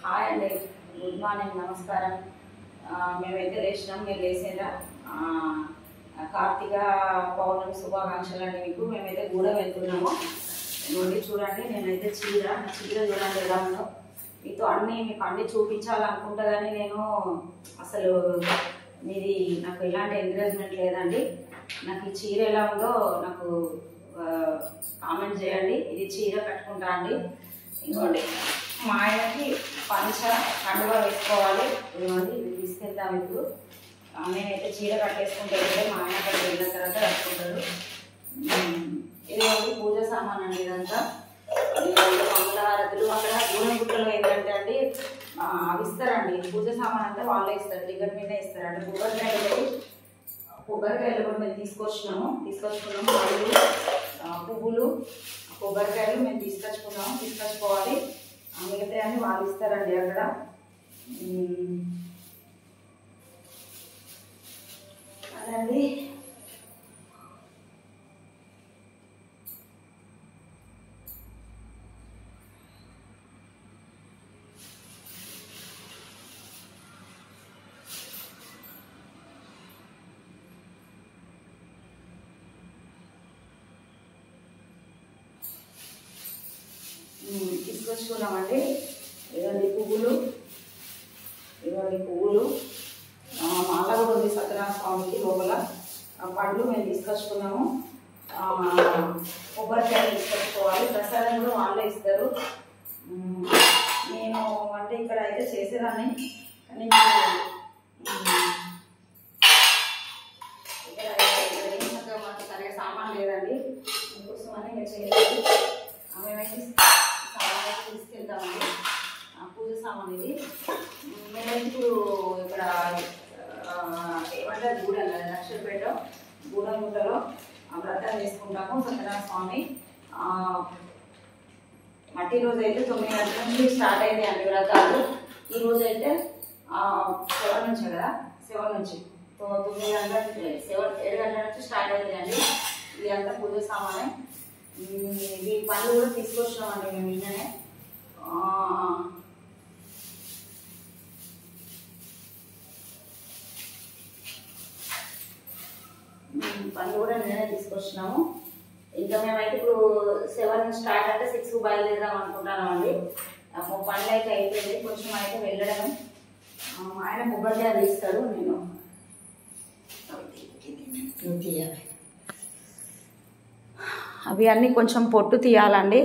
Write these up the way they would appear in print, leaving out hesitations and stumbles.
Hi అండి, good morning, నమస్కారం. మేమైతే లేచినాం, మీరు లేచారా? కార్తీక పౌర్ణమి శుభాకాంక్షలు అండి మీకు. మేమైతే గూడెం వెళ్తున్నాము. నుండి చూడండి, నేనైతే చీర చూడండి ఎలా ఉందో. మీకు అన్ని చూపించాలనుకుంటా కానీ నేను అసలు మీది నాకు ఎలాంటి ఎంకరేజ్మెంట్ లేదండి. నాకు ఈ చీర ఎలా ఉందో నాకు కామెంట్ చేయండి. ఇది చీర కట్టుకుంటా అండి. ఇంకోటి మా ఆయనకి పంచ కండువా వేసుకోవాలి. ఇదిగోండి, ఇది తీసుకెళ్తాం. ఇప్పుడు నేనైతే చీర కట్టేసుకుంటే మా ఆయన అక్కడ వెళ్ళిన తర్వాత కట్టుకుంటాడు. ఇదిగోండి పూజ సామాన్ అండి. ఇదంతా మంగళహారతులు. అక్కడ గూడెం గుట్టలో ఏంటంటే అండి అవి ఇస్తారండి. పూజ సామాన్ అంటే వాళ్ళే ఇస్తారు, టికెట్ మీద ఇస్తారండి. కొబ్బరికాయలు కూడా మేము తీసుకొచ్చుకున్నాము. పువ్వులు, కొబ్బరికాయలు మేము తీసుకొచ్చుకోవాలి. మిగతా అని వాళ్ళు ఇస్తారండి అక్కడ. అదండి. తీసుకొచ్చుకున్నామండి. ఇవన్నీ పువ్వులు మాల కూడా ఉంది సత్యనారాయణ స్వామికి లోపల. పండ్లు మేము తీసుకొచ్చుకున్నాము. కొబ్బరికాయలు తీసుకొచ్చుకోవాలి. ప్రసాదం కూడా వాళ్ళే ఇస్తారు. నేను అంటే ఇక్కడ అయితే చేసేదాన్ని, కానీ ఇక్కడ మాకు సరిగా సామాన్ లేదండి. అందుకోసమని ఇంకా చేయలేదు. మేమైతే సామాన్ తీసుకెళ్తామండి. పూజ సామాన్ ఇది. మేమైతే ఇప్పుడు ఇక్కడ ఏమంటారు గూడెం కదా, లక్షపేట గూడెం గుట్టలో వ్రతం చేసుకుంటాము. సత్యనారాయణ స్వామి మట్టి రోజు అయితే 9 గంటల నుంచి స్టార్ట్ అయింది అండి వ్రతాలు. ఈ రోజు అయితే 7 నుంచి కదా, 7 నుంచి 9 గంటల 7 గంటల నుంచి స్టార్ట్ అయింది అండి. ఇది అంతా పూజ సామానే. ఈ పనులు కూడా తీసుకొచ్చినామండి మేము నిన్ననే. పనులు కూడా నిన్ననే తీసుకొచ్చినాము. ఇంకా మేమైతే ఇప్పుడు 7 స్టార్ట్ అంటే 6 బయలుదేరదాం అనుకుంటున్నామండి. పనులు అయితే అయిపోయింది. కొంచెం అయితే వెళ్ళడం. ఆయన కొబ్బరికాయలు తీస్తాడు. నేను అవి అన్నీ కొంచెం పొట్టు తీయాలండి.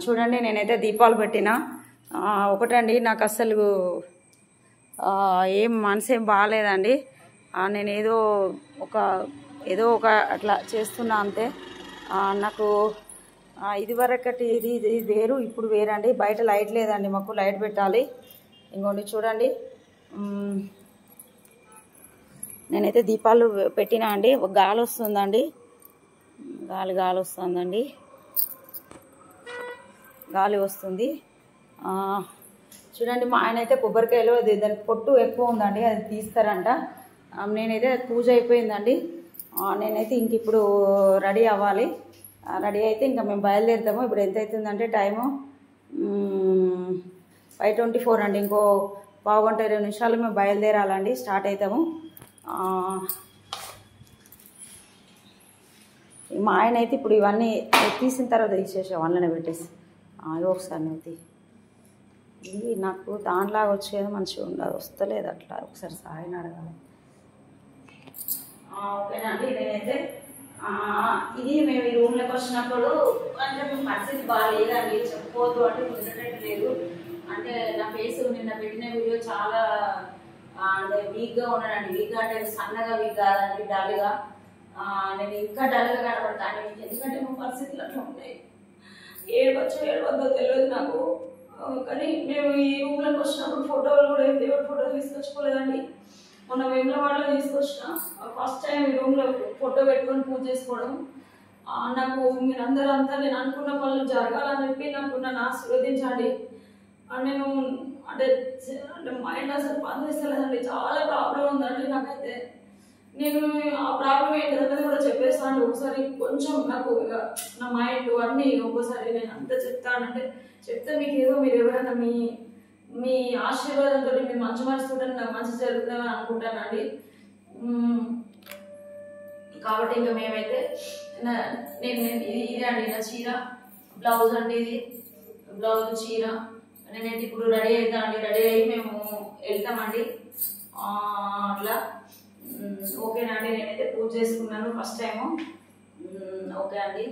చూడండి, నేనైతే దీపాలు పెట్టిన. ఒకటండి, నాకు అసలు ఏం మనసేం బాగాలేదండి. నేను ఏదో ఒక అట్లా చేస్తున్నా అంతే. నాకు ఇదివరకటి ఇది వేరు, ఇప్పుడు వేరండి. బయట లైట్ లేదండి, మాకు లైట్ పెట్టాలి. ఇంకోండి చూడండి, నేనైతే దీపాలు పెట్టినా అండి. గాలి వస్తుందండి, గాలి వస్తుందండి, గాలి వస్తుంది. చూడండి, మా ఆయన అయితే కొబ్బరికాయలు దానికి పొట్టు ఎక్కువ ఉందండి, అది తీస్తారంట. నేనైతే పూజ అయిపోయిందండి. నేనైతే ఇంక ఇప్పుడు రెడీ అవ్వాలి. రెడీ అయితే ఇంకా మేము బయలుదేరుతాము. ఇప్పుడు ఎంత అవుతుందంటే టైము 5:24 అండి. ఇంకో 1 గంట 20 నిమిషాలు మేము బయలుదేరాలండి. స్టార్ట్ అవుతాము. మా ఆయన అయితే ఇప్పుడు ఇవన్నీ తీసిన తర్వాత తీసేసాం, అందులోనే పెట్టేసి. ఒకసారి నువ్వు ఇది నాకు దానిలాగా వచ్చేది మంచిగా ఉండదు, వస్తలేదు అట్లా. ఒకసారి సాయిని అడగాలి. ఓకేనండి. నేనైతే ఇది మేము ఈ రూమ్లోకి వచ్చినప్పుడు అంటే మేము పరిస్థితి బాగాలేదండి, చెప్పవద్దు అంటే ఉండేటట్టు లేదు. అంటే నా ఫేస్ నిన్న పెట్టిన వీడియో చాలా అంటే వీక్గా ఉన్నానండి. వీక్గా అంటే సన్నగా వీక్ కాదండి, డల్గా. నేను ఇంకా డల్గా కనబడతాను, ఎందుకంటే మా పరిస్థితులు అట్లా ఉంటాయి. ఏడవద్దో తెలియదు నాకు. కానీ మేము ఈ రూమ్లోకి వచ్చినప్పుడు ఫోటోలు కూడా దేవుడి ఫోటోలు తీసుకొచ్చుకోలేదండి. మొన్న వేములవాడలో తీసుకొచ్చిన ఫస్ట్ టైం ఈ రూమ్లో ఫోటో పెట్టుకొని పూజ చేసుకోవడం. నాకు మీరందరూ నేను అనుకున్న పనులు జరగాలని చెప్పి నన్ను ఆశీర్వదించండి. నేను అంటే మైండ్ అసలు పనిచేస్తలేదండి, చాలా ప్రాబ్లం ఉందండి నాకైతే. నేను ఆ ప్రాబ్లం ఏంటన్నది కూడా చెప్పేస్తాను. ఒకసారి కొంచెం నాకు ఇక నా మైండ్ అన్నీ ఒక్కోసారి నేను అంత చెప్తానంటే చెప్తే మీకు ఏదో మీరు ఎవరైనా మీ ఆశీర్వాదంతో మీ మంచి మనసుతో నాకు మంచి జరుగుతుందని అనుకుంటానండి. కాబట్టి ఇంకా మేమైతే నేను ఇదే అండి నా చీర బ్లౌజ్ అండి, ఇది బ్లౌజ్ చీర. నేనైతే ఇప్పుడు రెడీ అవుతామండి, రెడీ అయ్యి మేము వెళ్తామండి అట్లా. ఓకేనా అండి, నేనైతే పూజ చేసుకున్నాను ఫస్ట్ టైము. ఓకే అండి.